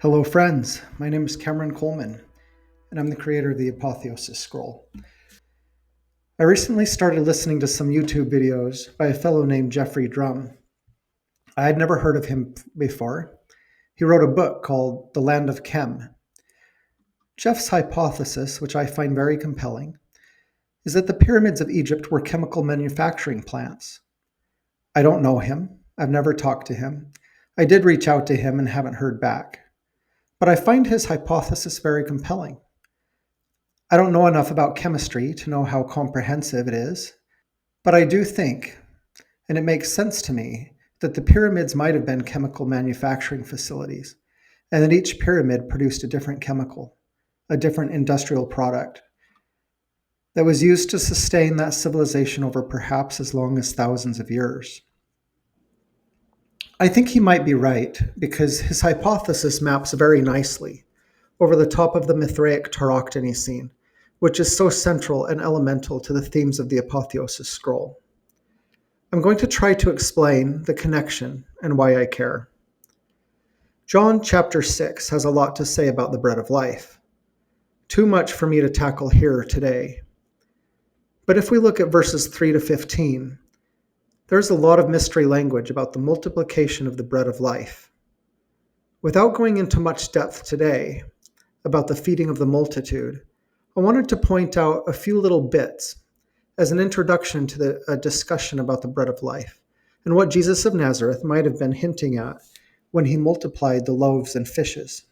Hello, friends. My name is Kamron Coleman, and I'm the creator of the Apotheosis Scroll. I recently started listening to some YouTube videos by a fellow named Geoffrey Drumm. I had never heard of him before. He wrote a book called The Land of Chem. Jeff's hypothesis, which I find very compelling, is that the pyramids of Egypt were chemical manufacturing plants. I don't know him. I've never talked to him. I did reach out to him and haven't heard back. But I find his hypothesis very compelling. I don't know enough about chemistry to know how comprehensive it is, but I do think, and it makes sense to me, that the pyramids might have been chemical manufacturing facilities, and that each pyramid produced a different chemical, a different industrial product that was used to sustain that civilization over perhaps as long as thousands of years. I think he might be right because his hypothesis maps very nicely over the top of the Mithraic tauroctony scene, which is so central and elemental to the themes of the Apotheosis Scroll. I'm going to try to explain the connection and why I care. John chapter 6 has a lot to say about the bread of life. Too much for me to tackle here today. But if we look at verses 3 to 15, there's a lot of mystery language about the multiplication of the bread of life. Without going into much depth today about the feeding of the multitude, I wanted to point out a few little bits as an introduction to a discussion about the bread of life and what Jesus of Nazareth might have been hinting at when he multiplied the loaves and fishes.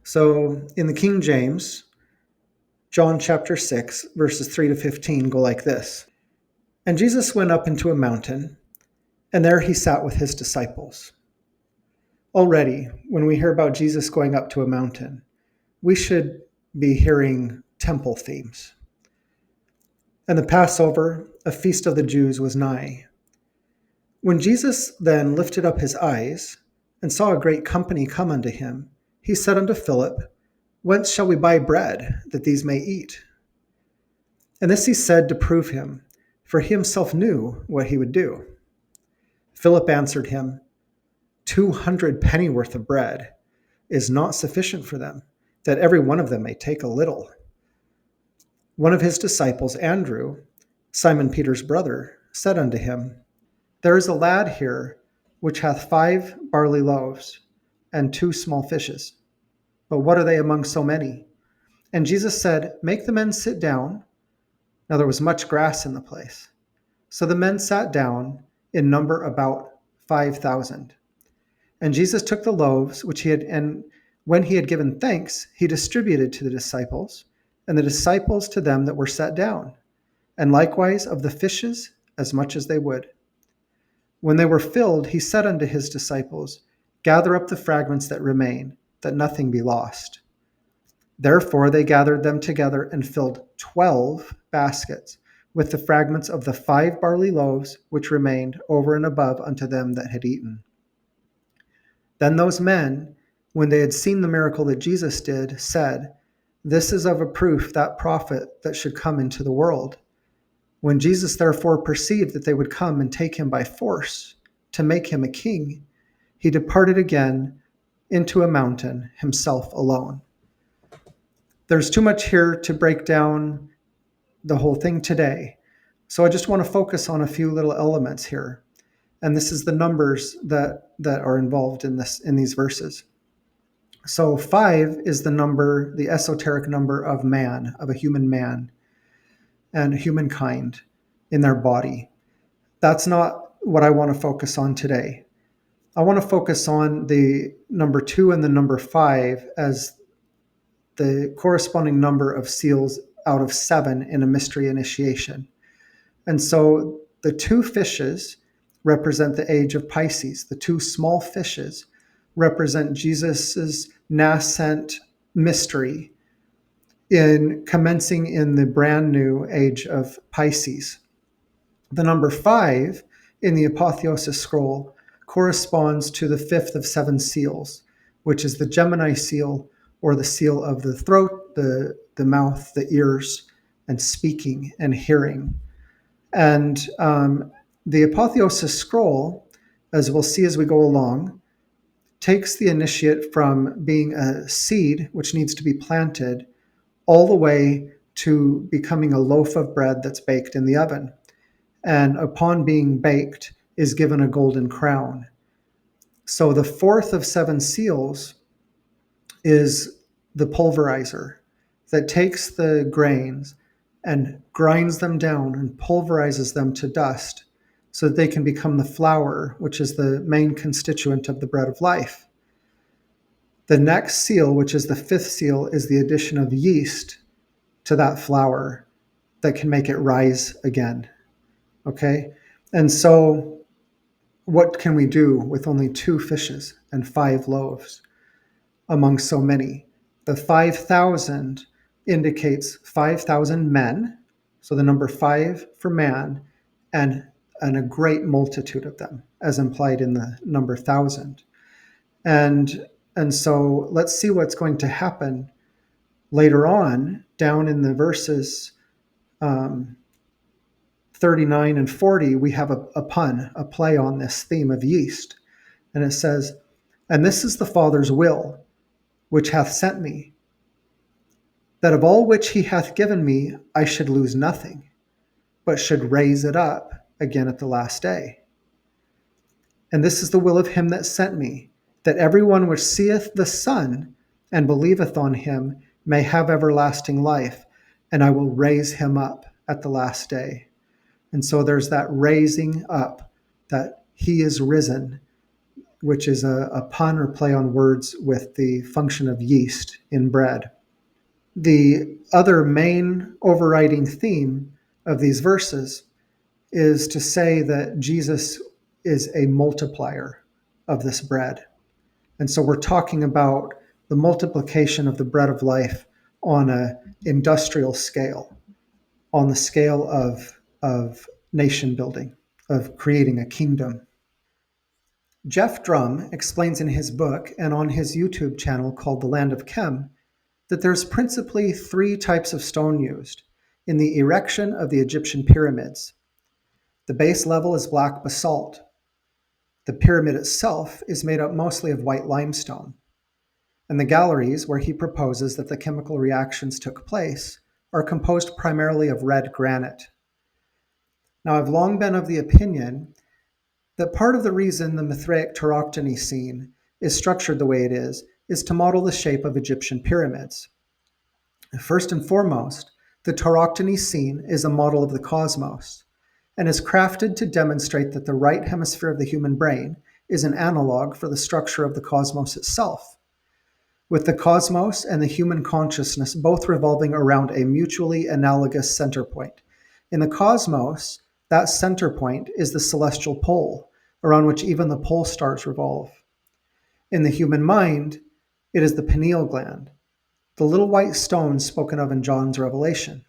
So in the King James, John chapter 6, verses 3 to 15 go like this. And Jesus went up into a mountain, and there he sat with his disciples. Already, when we hear about Jesus going up to a mountain, we should be hearing temple themes. And the Passover, a feast of the Jews, was nigh. When Jesus then lifted up his eyes and saw a great company come unto him, he said unto Philip, Whence shall we buy bread, that these may eat? And this he said to prove him, for he himself knew what he would do. Philip answered him, 200 pennyworth of bread is not sufficient for them, that every one of them may take a little. One of his disciples, Andrew, Simon Peter's brother, said unto him, There is a lad here which hath 5 barley loaves and 2 small fishes. But what are they among so many? And Jesus said, Make the men sit down. Now there was much grass in the place. So the men sat down, in number about 5,000. And Jesus took the loaves, and when he had given thanks, he distributed to the disciples, and the disciples to them that were set down, and likewise of the fishes as much as they would. When they were filled, he said unto his disciples, Gather up the fragments that remain, that nothing be lost. Therefore they gathered them together and filled 12 baskets with the fragments of the 5 barley loaves which remained over and above unto them that had eaten. Then those men, when they had seen the miracle that Jesus did, said, This is of a proof that prophet that should come into the world. When Jesus therefore perceived that they would come and take him by force to make him a king, he departed again into a mountain himself alone. There's too much here to break down the whole thing today. So I just want to focus on a few little elements here. And this is the numbers that are involved in these verses. So 5 is the number, the esoteric number of man, of a human man and humankind in their body. That's not what I want to focus on today. I want to focus on the number 2 and the number 5 as the corresponding number of seals out of 7 in a mystery initiation. And so the 2 fishes represent the age of Pisces. The 2 small fishes represent Jesus's nascent mystery in commencing in the brand new age of Pisces. The number 5 in the Apotheosis Scroll corresponds to the 5th of 7 seals, which is the Gemini seal, or the seal of the throat, the mouth, the ears, and speaking and hearing. And the Apotheosis Scroll, as we'll see as we go along, takes the initiate from being a seed, which needs to be planted, all the way to becoming a loaf of bread that's baked in the oven. And upon being baked, is given a golden crown. So the fourth of 7 seals is the pulverizer that takes the grains and grinds them down and pulverizes them to dust so that they can become the flour, which is the main constituent of the bread of life. The next seal, which is the 5th seal, is the addition of yeast to that flour that can make it rise again. Okay? And so what can we do with only 2 fishes and 5 loaves among so many? The 5,000 indicates 5,000 men, so the number 5 for man, and a great multitude of them, as implied in the number 1,000. And so let's see what's going to happen later on, down in the verses 39 and 40, we have a pun, a play on this theme of yeast. And it says, "And this is the Father's will, which hath sent me, that of all which he hath given me I should lose nothing, but should raise it up again at the last day. And this is the will of him that sent me, that every one which seeth the Son and believeth on him may have everlasting life, and I will raise him up at the last day." And so there's that raising up, that he is risen, which is a pun or play on words with the function of yeast in bread. The other main overriding theme of these verses is to say that Jesus is a multiplier of this bread. And so we're talking about the multiplication of the bread of life on an industrial scale, on the scale of nation building, of creating a kingdom. Geoff Drumm explains in his book and on his YouTube channel called The Land of Chem that there's principally 3 types of stone used in the erection of the Egyptian pyramids. The base level is black basalt. The pyramid itself is made up mostly of white limestone. And the galleries, where he proposes that the chemical reactions took place, are composed primarily of red granite. Now, I've long been of the opinion that part of the reason the Mithraic tauroctony scene is structured the way it is to model the shape of Egyptian pyramids. First and foremost, the tauroctony scene is a model of the cosmos and is crafted to demonstrate that the right hemisphere of the human brain is an analog for the structure of the cosmos itself, with the cosmos and the human consciousness both revolving around a mutually analogous center point. In the cosmos, that center point is the celestial pole, around which even the pole stars revolve. In the human mind, it is the pineal gland, the little white stone spoken of in John's Revelation.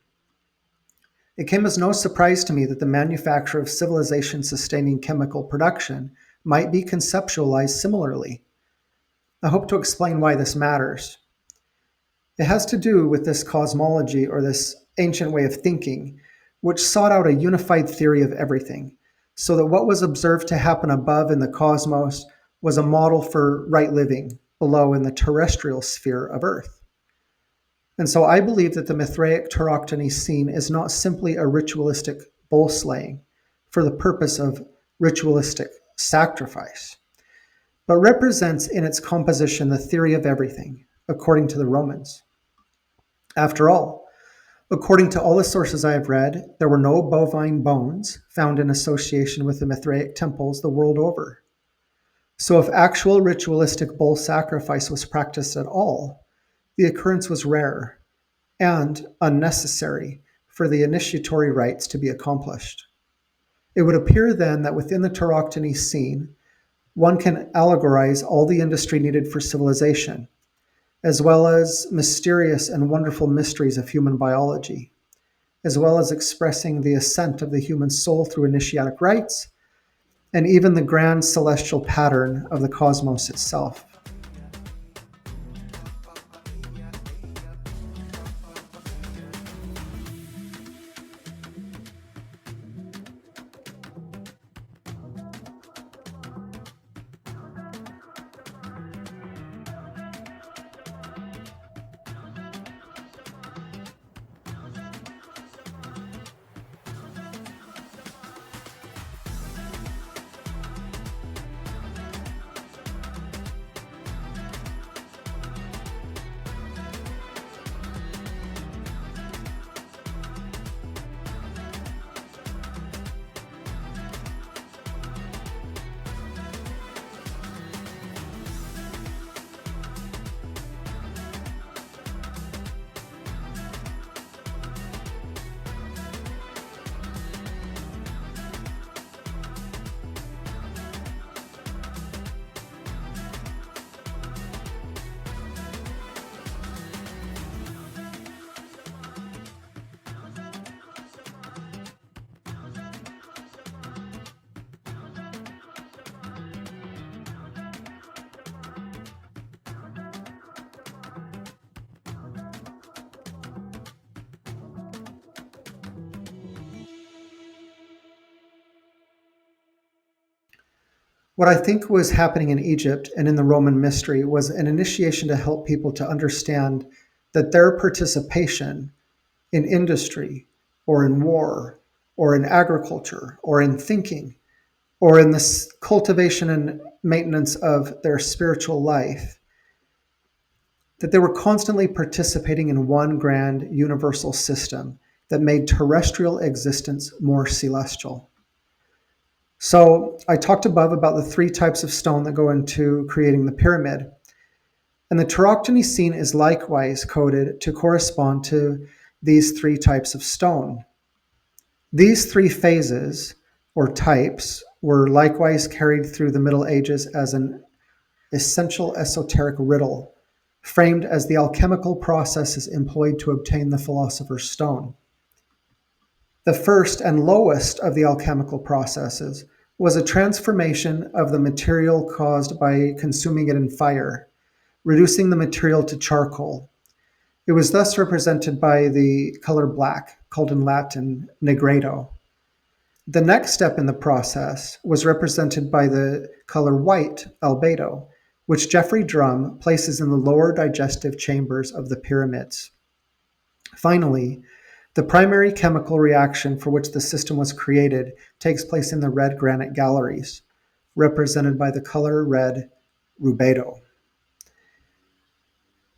It came as no surprise to me that the manufacture of civilization-sustaining chemical production might be conceptualized similarly. I hope to explain why this matters. It has to do with this cosmology, or this ancient way of thinking, which sought out a unified theory of everything, so that what was observed to happen above in the cosmos was a model for right living below in the terrestrial sphere of Earth. And so I believe that the Mithraic tauroctony scene is not simply a ritualistic bull slaying for the purpose of ritualistic sacrifice, but represents in its composition the theory of everything, according to the Romans. After all, according to all the sources I have read, there were no bovine bones found in association with the Mithraic temples the world over. So if actual ritualistic bull sacrifice was practiced at all, the occurrence was rare and unnecessary for the initiatory rites to be accomplished. It would appear then that within the tauroctony scene, one can allegorize all the industry needed for civilization, as well as mysterious and wonderful mysteries of human biology, as well as expressing the ascent of the human soul through initiatic rites, and even the grand celestial pattern of the cosmos itself. What I think was happening in Egypt and in the Roman mystery was an initiation to help people to understand that their participation in industry or in war or in agriculture or in thinking or in the cultivation and maintenance of their spiritual life, that they were constantly participating in one grand universal system that made terrestrial existence more celestial. So I talked above about the three types of stone that go into creating the pyramid. And the tauroctony scene is likewise coded to correspond to these three types of stone. These three phases or types were likewise carried through the Middle Ages as an essential esoteric riddle, framed as the alchemical processes employed to obtain the philosopher's stone. The first and lowest of the alchemical processes was a transformation of the material caused by consuming it in fire, reducing the material to charcoal. It was thus represented by the color black, called in Latin negredo. The next step in the process was represented by the color white, albedo, which Geoffrey Drumm places in the lower digestive chambers of the pyramids. Finally, the primary chemical reaction for which the system was created takes place in the red granite galleries, represented by the color red rubedo.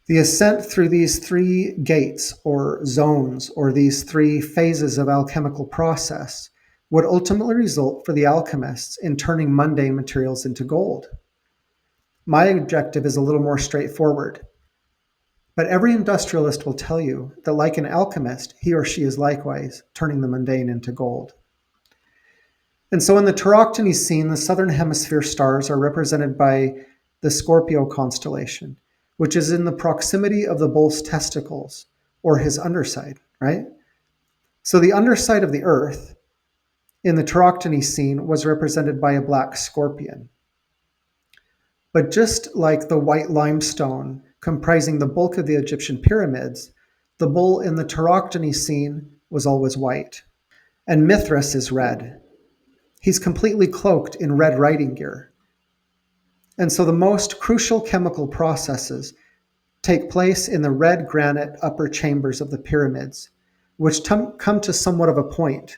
The ascent through these three gates or zones or these three phases of alchemical process would ultimately result for the alchemists in turning mundane materials into gold. My objective is a little more straightforward, but every industrialist will tell you that like an alchemist, he or she is likewise turning the mundane into gold. And so in the tauroctony scene, the southern hemisphere stars are represented by the Scorpio constellation, which is in the proximity of the bull's testicles or his underside, right? So the underside of the earth in the tauroctony scene was represented by a black scorpion. But just like the white limestone comprising the bulk of the Egyptian pyramids, the bull in the tauroctony scene was always white. And Mithras is red. He's completely cloaked in red riding gear. And so the most crucial chemical processes take place in the red granite upper chambers of the pyramids, which come to somewhat of a point,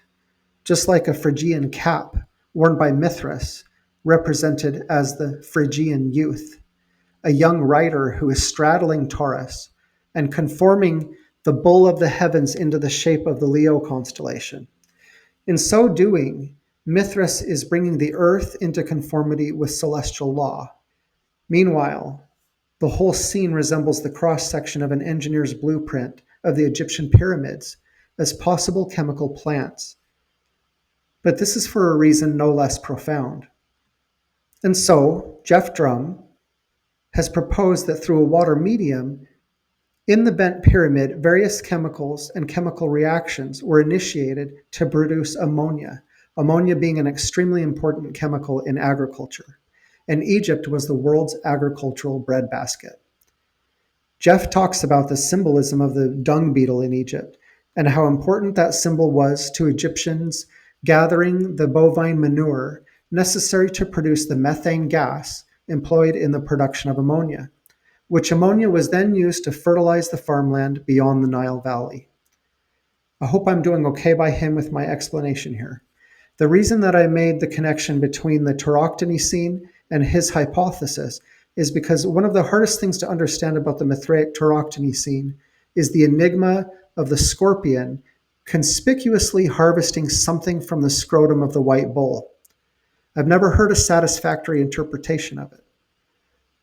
just like a Phrygian cap worn by Mithras, represented as the Phrygian youth, a young rider who is straddling Taurus and conforming the bull of the heavens into the shape of the Leo constellation. In so doing, Mithras is bringing the earth into conformity with celestial law. Meanwhile, the whole scene resembles the cross-section of an engineer's blueprint of the Egyptian pyramids as possible chemical plants. But this is for a reason no less profound. And so, Geoff Drumm has proposed that through a water medium, in the bent pyramid, various chemicals and chemical reactions were initiated to produce ammonia, ammonia being an extremely important chemical in agriculture. And Egypt was the world's agricultural breadbasket. Geoff talks about the symbolism of the dung beetle in Egypt and how important that symbol was to Egyptians gathering the bovine manure necessary to produce the methane gas employed in the production of ammonia, which ammonia was then used to fertilize the farmland beyond the Nile Valley. I hope I'm doing okay by him with my explanation here. The reason that I made the connection between the tauroctony scene and his hypothesis is because one of the hardest things to understand about the Mithraic tauroctony scene is the enigma of the scorpion conspicuously harvesting something from the scrotum of the white bull. I've never heard a satisfactory interpretation of it.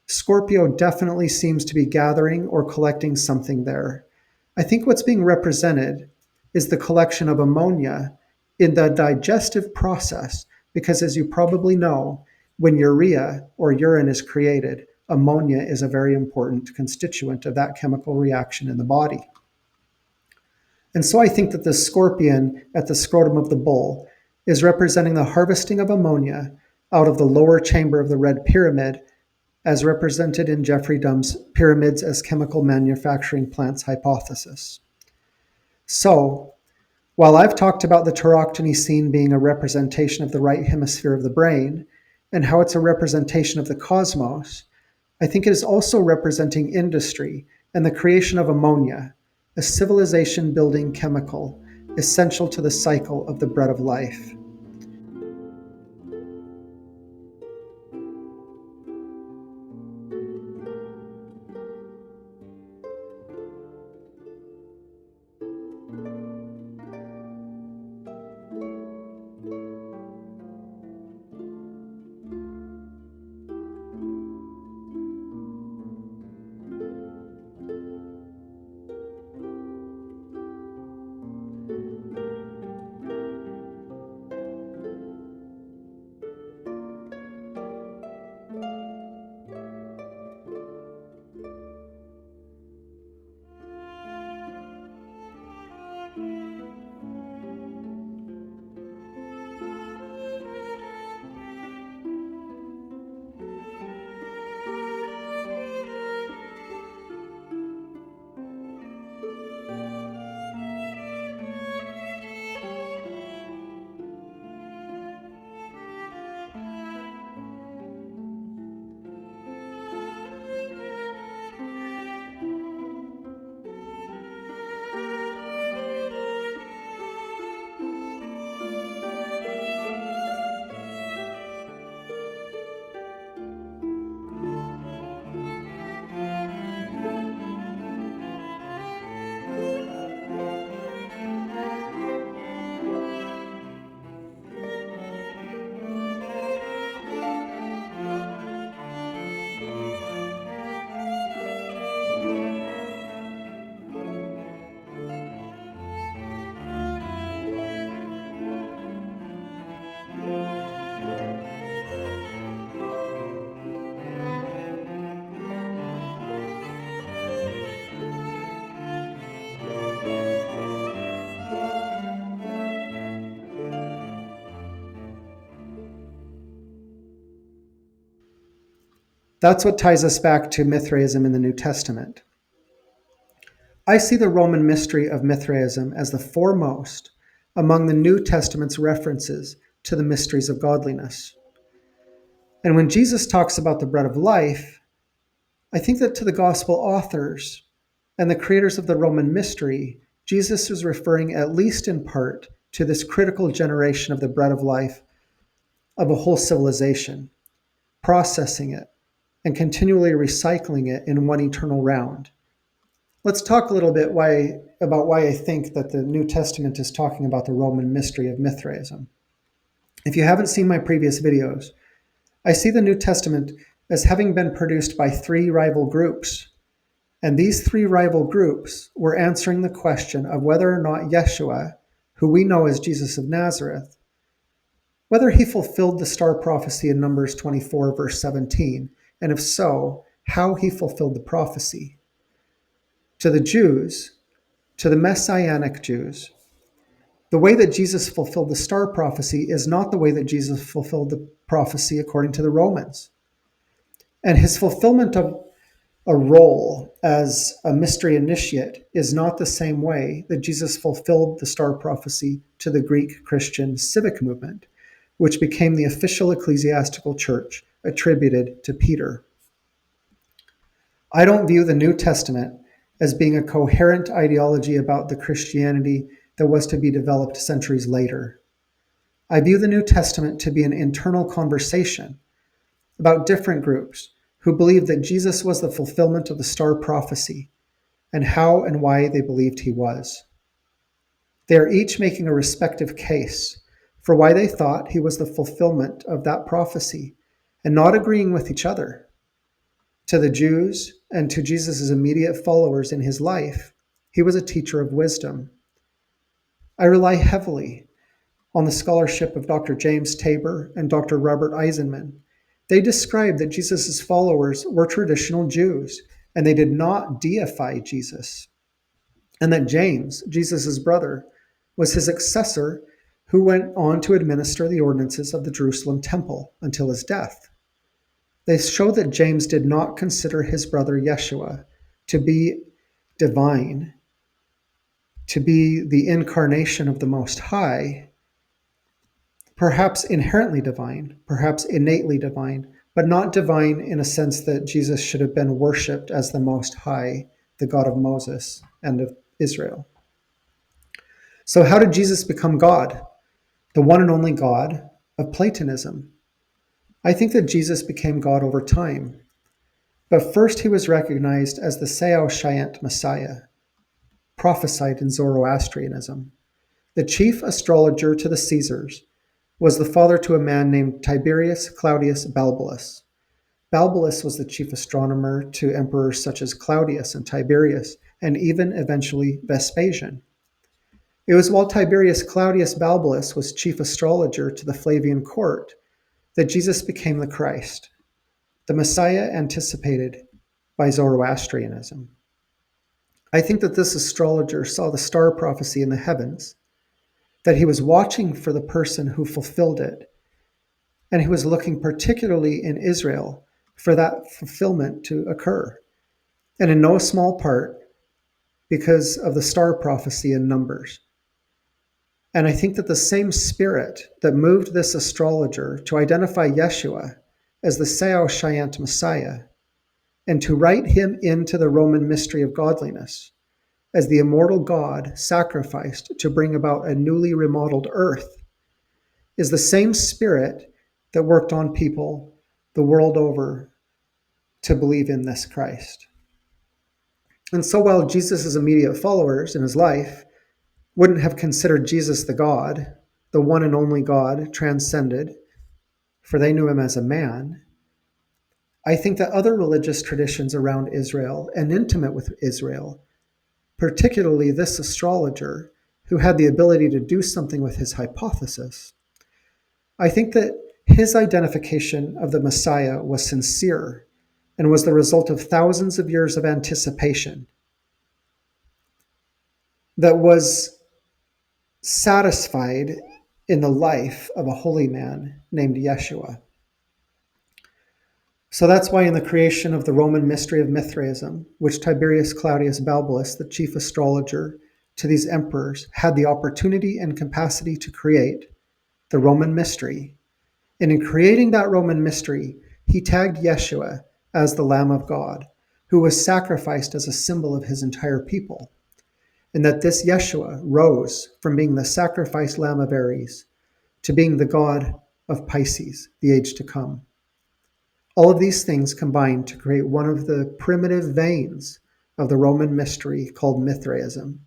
Scorpio definitely seems to be gathering or collecting something there. I think what's being represented is the collection of ammonia in the digestive process, because as you probably know, when urea or urine is created, ammonia is a very important constituent of that chemical reaction in the body. And so I think that the scorpion at the scrotum of the bull is representing the harvesting of ammonia out of the lower chamber of the red pyramid, as represented in Geoffrey Drumm's Pyramids as Chemical Manufacturing Plants hypothesis. So, while I've talked about the tauroctony scene being a representation of the right hemisphere of the brain, and how it's a representation of the cosmos, I think it is also representing industry and the creation of ammonia, a civilization-building chemical essential to the cycle of the bread of life. That's what ties us back to Mithraism in the New Testament. I see the Roman mystery of Mithraism as the foremost among the New Testament's references to the mysteries of godliness. And when Jesus talks about the bread of life, I think that to the gospel authors and the creators of the Roman mystery, Jesus is referring, at least in part, to this critical generation of the bread of life of a whole civilization, processing it and continually recycling it in one eternal round. Let's talk a little bit about why I think that the New Testament is talking about the Roman mystery of Mithraism. If you haven't seen my previous videos, I see the New Testament as having been produced by three rival groups. And these three rival groups were answering the question of whether or not Yeshua, who we know as Jesus of Nazareth, whether he fulfilled the star prophecy in Numbers 24, verse 17, and if so, how he fulfilled the prophecy. To the Jews, to the Messianic Jews, the way that Jesus fulfilled the star prophecy is not the way that Jesus fulfilled the prophecy according to the Romans. And his fulfillment of a role as a mystery initiate is not the same way that Jesus fulfilled the star prophecy to the Greek Christian civic movement, which became the official ecclesiastical church attributed to Peter. I don't view the New Testament as being a coherent ideology about the Christianity that was to be developed centuries later. I view the New Testament to be an internal conversation about different groups who believed that Jesus was the fulfillment of the star prophecy and how and why they believed he was. They are each making a respective case for why they thought he was the fulfillment of that prophecy and not agreeing with each other. To the Jews and to Jesus' immediate followers in his life, he was a teacher of wisdom. I rely heavily on the scholarship of Dr. James Tabor and Dr. Robert Eisenman. They described that Jesus' followers were traditional Jews, and they did not deify Jesus. And that James, Jesus' brother, was his successor who went on to administer the ordinances of the Jerusalem temple until his death. They show that James did not consider his brother Yeshua to be divine, to be the incarnation of the Most High, perhaps inherently divine, perhaps innately divine, but not divine in a sense that Jesus should have been worshipped as the Most High, the God of Moses and of Israel. So how did Jesus become God, the one and only God of Platonism? I think that Jesus became God over time. But first he was recognized as the Saoshayant Messiah, prophesied in Zoroastrianism. The chief astrologer to the Caesars was the father to a man named Tiberius Claudius Balbulus. Balbulus was the chief astronomer to emperors such as Claudius and Tiberius, and even eventually Vespasian. It was while Tiberius Claudius Balbulus was chief astrologer to the Flavian court that Jesus became the Christ, the Messiah anticipated by Zoroastrianism. I think that this astrologer saw the star prophecy in the heavens, that he was watching for the person who fulfilled it, and he was looking particularly in Israel for that fulfillment to occur, and in no small part because of the star prophecy in Numbers. And I think that the same spirit that moved this astrologer to identify Yeshua as the Saoshayant Messiah and to write him into the Roman mystery of godliness as the immortal God sacrificed to bring about a newly remodeled earth is the same spirit that worked on people the world over to believe in this Christ. And so while Jesus' immediate followers in his life wouldn't have considered Jesus the God, the one and only God transcended, for they knew him as a man, I think that other religious traditions around Israel and intimate with Israel, particularly this astrologer who had the ability to do something with his hypothesis, I think that his identification of the Messiah was sincere and was the result of thousands of years of anticipation that was satisfied in the life of a holy man named Yeshua. So that's why in the creation of the Roman mystery of Mithraism, which Tiberius Claudius Balbulus, the chief astrologer to these emperors, had the opportunity and capacity to create the Roman mystery, and in creating that Roman mystery, he tagged Yeshua as the Lamb of God, who was sacrificed as a symbol of his entire people, and that this Yeshua rose from being the sacrificed Lamb of Aries to being the God of Pisces, the age to come. All of these things combined to create one of the primitive veins of the Roman mystery called Mithraism,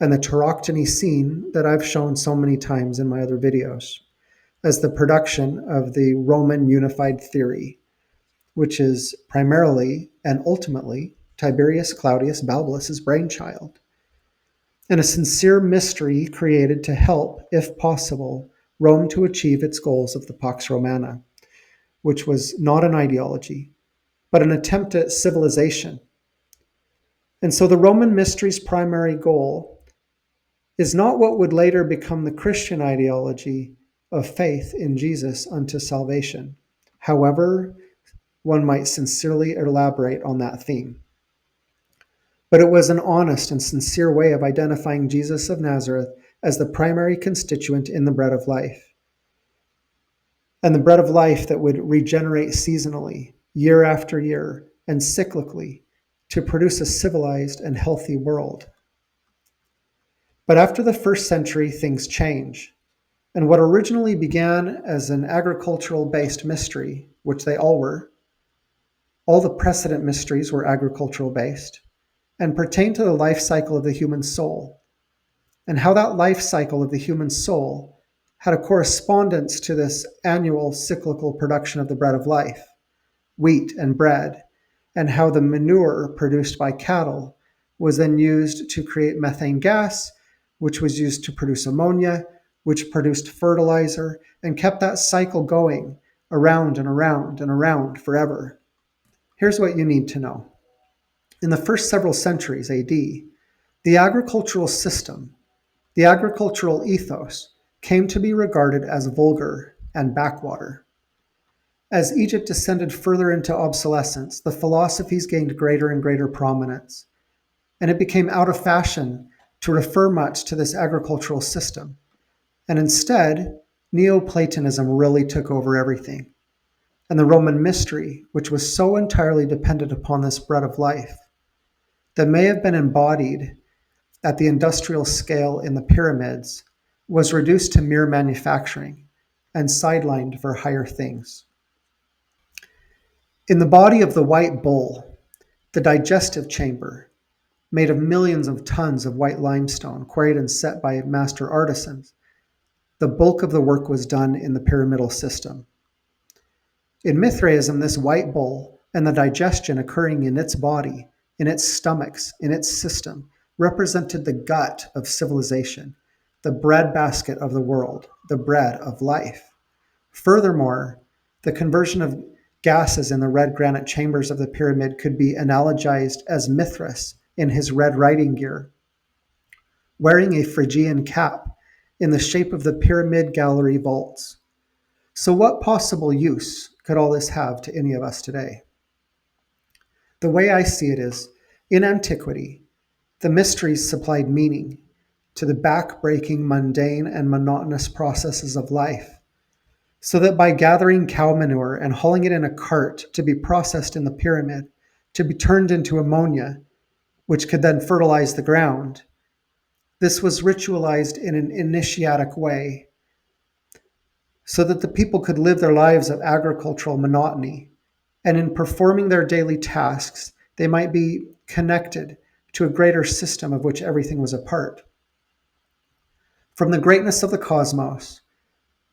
and the tauroctony scene that I've shown so many times in my other videos as the production of the Roman unified theory, which is primarily and ultimately Tiberius Claudius Balbulus's brainchild, and a sincere mystery created to help, if possible, Rome to achieve its goals of the Pax Romana, which was not an ideology, but an attempt at civilization. And so the Roman mystery's primary goal is not what would later become the Christian ideology of faith in Jesus unto salvation. However, one might sincerely elaborate on that theme. But it was an honest and sincere way of identifying Jesus of Nazareth as the primary constituent in the bread of life. And the bread of life that would regenerate seasonally, year after year, and cyclically to produce a civilized and healthy world. But after the first century, things change. And what originally began as an agricultural-based mystery, which they all were, all the precedent mysteries were agricultural-based, and pertained to the life cycle of the human soul, and how that life cycle of the human soul had a correspondence to this annual cyclical production of the bread of life, wheat and bread, and how the manure produced by cattle was then used to create methane gas, which was used to produce ammonia, which produced fertilizer, and kept that cycle going around and around and around forever. Here's what you need to know. In the first several centuries AD, the agricultural system, the agricultural ethos, came to be regarded as vulgar and backwater. As Egypt descended further into obsolescence, the philosophies gained greater and greater prominence, and it became out of fashion to refer much to this agricultural system. And instead, Neoplatonism really took over everything. And the Roman mystery, which was so entirely dependent upon this bread of life, that may have been embodied at the industrial scale in the pyramids, was reduced to mere manufacturing and sidelined for higher things. In the body of the white bull, the digestive chamber, made of millions of tons of white limestone, quarried and set by master artisans, the bulk of the work was done in the pyramidal system. In Mithraism, this white bull and the digestion occurring in its body, in its stomachs, in its system, represented the gut of civilization, the breadbasket of the world, the bread of life. Furthermore, the conversion of gases in the red granite chambers of the pyramid could be analogized as Mithras in his red riding gear, wearing a Phrygian cap in the shape of the pyramid gallery vaults. So what possible use could all this have to any of us today? The way I see it is, in antiquity, the mysteries supplied meaning to the back-breaking, mundane, and monotonous processes of life, so that by gathering cow manure and hauling it in a cart to be processed in the pyramid, to be turned into ammonia, which could then fertilize the ground, this was ritualized in an initiatic way, so that the people could live their lives of agricultural monotony, and in performing their daily tasks, they might be connected to a greater system of which everything was a part. From the greatness of the cosmos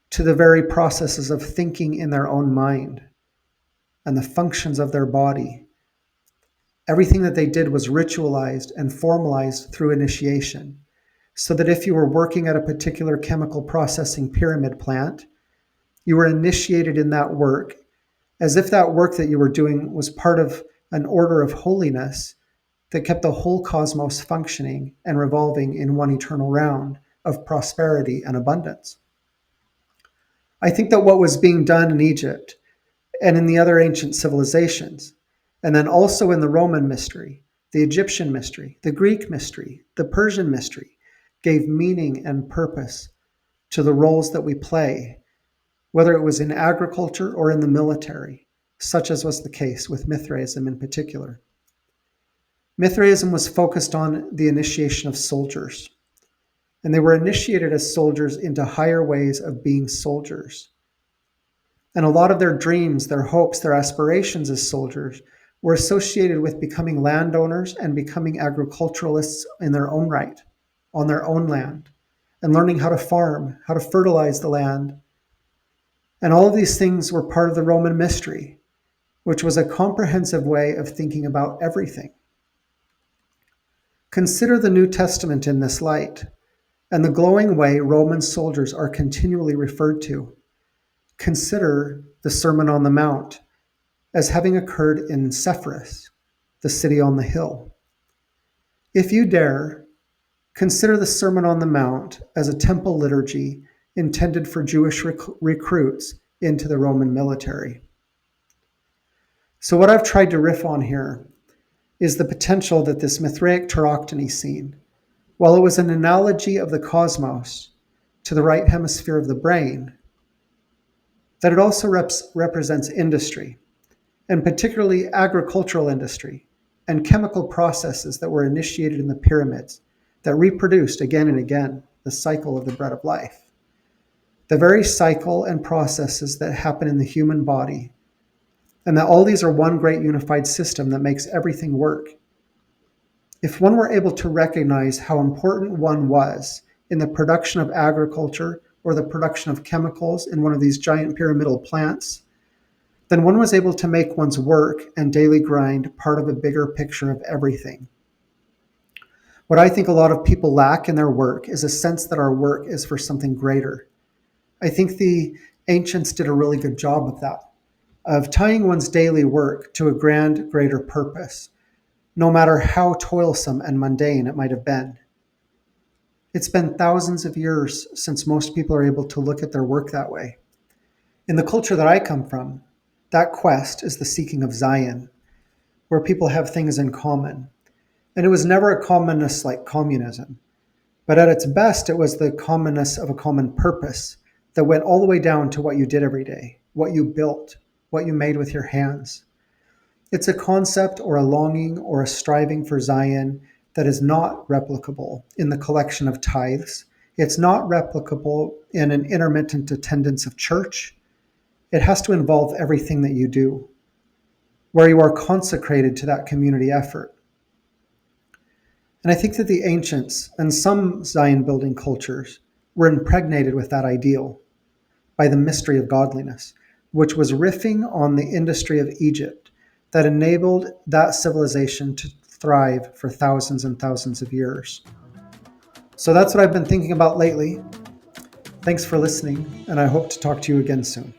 to the very processes of thinking in their own mind and the functions of their body, everything that they did was ritualized and formalized through initiation, so that if you were working at a particular chemical processing pyramid plant, you were initiated in that work as if that work that you were doing was part of an order of holiness that kept the whole cosmos functioning and revolving in one eternal round of prosperity and abundance. I think that what was being done in Egypt and in the other ancient civilizations, and then also in the Roman mystery, the Egyptian mystery, the Greek mystery, the Persian mystery, gave meaning and purpose to the roles that we play, whether it was in agriculture or in the military, such as was the case with Mithraism in particular. Mithraism was focused on the initiation of soldiers, and they were initiated as soldiers into higher ways of being soldiers. And a lot of their dreams, their hopes, their aspirations as soldiers were associated with becoming landowners and becoming agriculturalists in their own right, on their own land, and learning how to farm, how to fertilize the land. And all of these things were part of the Roman mystery, which was a comprehensive way of thinking about everything. Consider the New Testament in this light, and the glowing way Roman soldiers are continually referred to. Consider the Sermon on the Mount as having occurred in Sepphoris, the city on the hill. If you dare, consider the Sermon on the Mount as a temple liturgy intended for Jewish recruits into the Roman military. So what I've tried to riff on here is the potential that this Mithraic tauroctony scene, while it was an analogy of the cosmos to the right hemisphere of the brain, that it also represents industry, and particularly agricultural industry and chemical processes that were initiated in the pyramids that reproduced again and again the cycle of the bread of life. The very cycle and processes that happen in the human body, and that all these are one great unified system that makes everything work. If one were able to recognize how important one was in the production of agriculture or the production of chemicals in one of these giant pyramidal plants, then one was able to make one's work and daily grind part of a bigger picture of everything. What I think a lot of people lack in their work is a sense that our work is for something greater. I think the ancients did a really good job of that, of tying one's daily work to a grand, greater purpose, no matter how toilsome and mundane it might have been. It's been thousands of years since most people are able to look at their work that way. In the culture that I come from, that quest is the seeking of Zion, where people have things in common. And it was never a commonness like communism, but at its best, it was the commonness of a common purpose that went all the way down to what you did every day, what you built, what you made with your hands. It's a concept or a longing or a striving for Zion that is not replicable in the collection of tithes. It's not replicable in an intermittent attendance of church. It has to involve everything that you do, where you are consecrated to that community effort. And I think that the ancients and some Zion building cultures were impregnated with that ideal by the mystery of godliness, which was riffing on the industry of Egypt that enabled that civilization to thrive for thousands and thousands of years. So that's what I've been thinking about lately. Thanks for listening, and I hope to talk to you again soon.